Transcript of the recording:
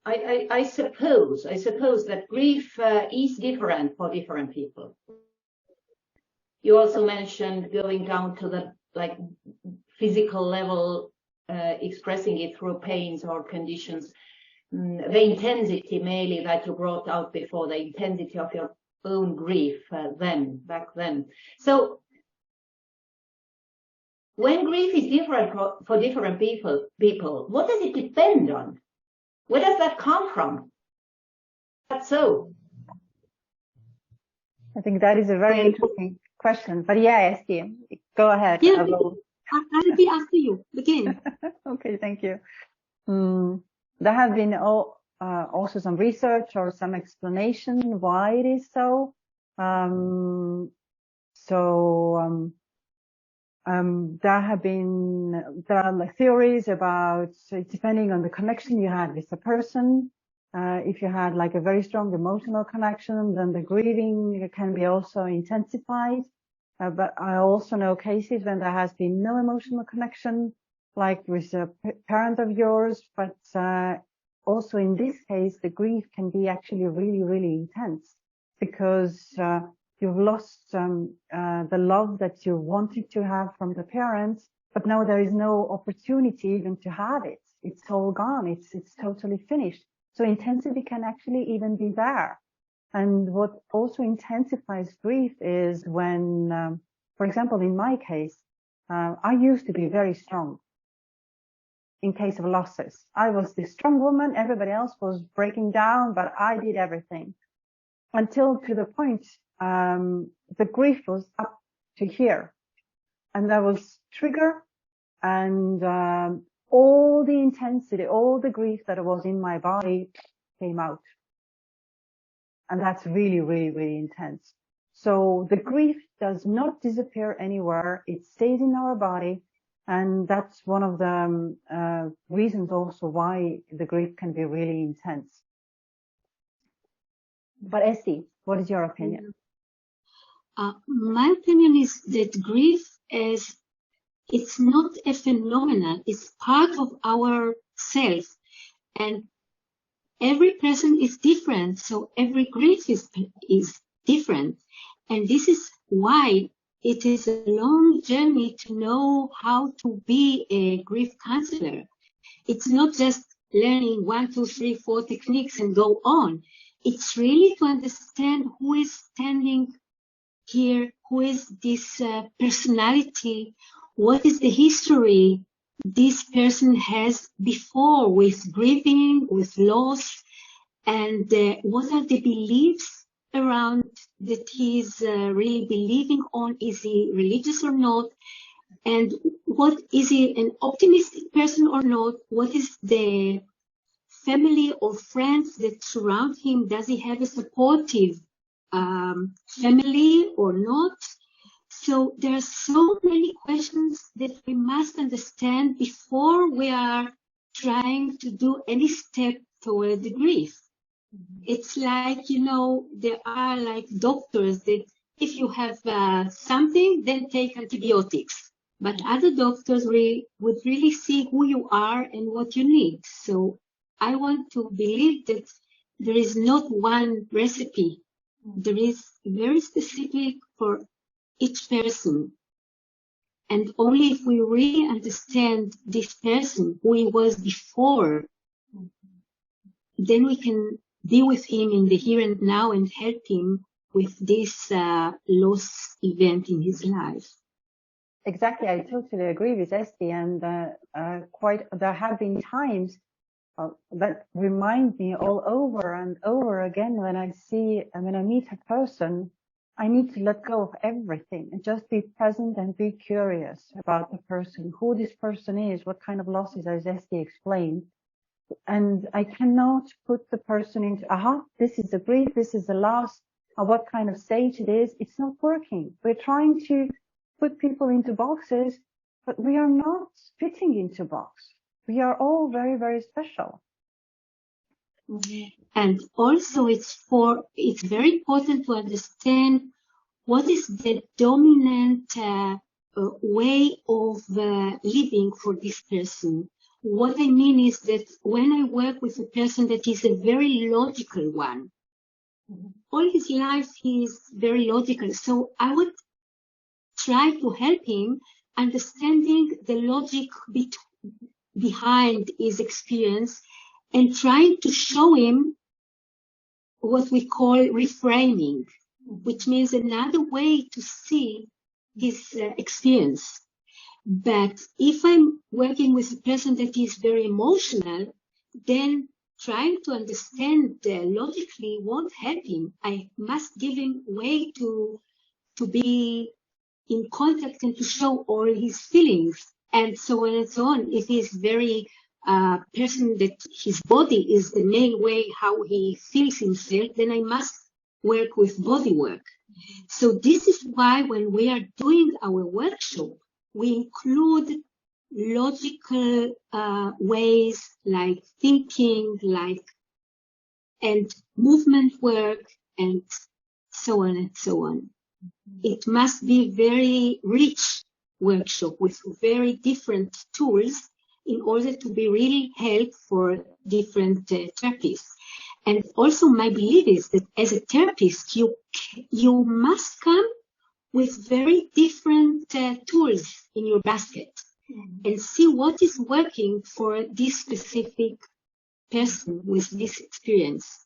I suppose that grief is different for different people. You also mentioned going down to the physical level, expressing it through pains or conditions. The intensity, Meeli, that you brought out before, the intensity of your own grief back then. So when grief is different for different people, what does it depend on? Where does that come from? That's so. I think that is a very interesting question. But yeah, Esti, go ahead. Yeah, I'll be after you again. Okay, thank you. There have been also some research or some explanation why it is so. There are theories about depending on the connection you had with the person. If you had a very strong emotional connection, then the grieving can be also intensified. But I also know cases when there has been no emotional connection, like with a parent of yours, but also in this case, the grief can be actually really, really intense because you've lost the love that you wanted to have from the parents, but now there is no opportunity even to have it. It's all gone. It's totally finished. So intensity can actually even be there. And what also intensifies grief is when, for example, in my case, I used to be very strong in case of losses. I was the strong woman. Everybody else was breaking down, but I did everything until to the point, the grief was up to here. And that was trigger and, all the intensity, all the grief that was in my body came out. And that's really, really, really intense. So the grief does not disappear anywhere. It stays in our body. And that's one of the reasons also why the grief can be really intense. But Essie, what is your opinion? My opinion is that grief it's not a phenomenon. It's part of our self. And every person is different. So every grief is different. And this is why it is a long journey to know how to be a grief counselor. It's not just learning 1, 2, 3, 4 techniques and go on. It's really to understand who is standing here, who is this personality, what is the history this person has before with grieving, with loss, and what are the beliefs around that he is really believing on. Is he religious or not? And what is he, an optimistic person or not? What is the family or friends that surround him? Does he have a supportive family or not? So there are so many questions that we must understand before we are trying to do any step toward the grief. It's like, there are like doctors that if you have something, then take antibiotics. But other doctors would really see who you are and what you need. So I want to believe that there is not one recipe. There is very specific for each person. And only if we really understand this person, who he was before, then we can be with him in the here and now and help him with this loss event in his life. Exactly. I totally agree with Esti. And there have been times that remind me all over and over again when I meet a person, I need to let go of everything and just be present and be curious about the person, who this person is, what kind of losses, as Esti explained. And I cannot put the person into, this is the grief, this is the loss, or what kind of stage it is. It's not working. We're trying to put people into boxes, but we are not fitting into box. We are all very, very special. And also it's very important to understand what is the dominant way of living for this person. what I mean is that when I work with a person that is a very logical one, all his life he is very logical. So I would try to help him understanding the logic behind his experience and trying to show him what we call reframing, which means another way to see his experience. But if I'm working with a person that is very emotional, then trying to understand logically won't help him. I must give him way to be in contact and to show all his feelings and so on and so on. If he's very person that his body is the main way how he feels himself, then I must work with body work. So this is why when we are doing our workshop, we include logical ways like thinking, and movement work, and so on and so on. It must be very rich workshop with very different tools in order to be really help for different therapists. And also my belief is that as a therapist, you must come with very different tools in your basket and see what is working for this specific person with this experience.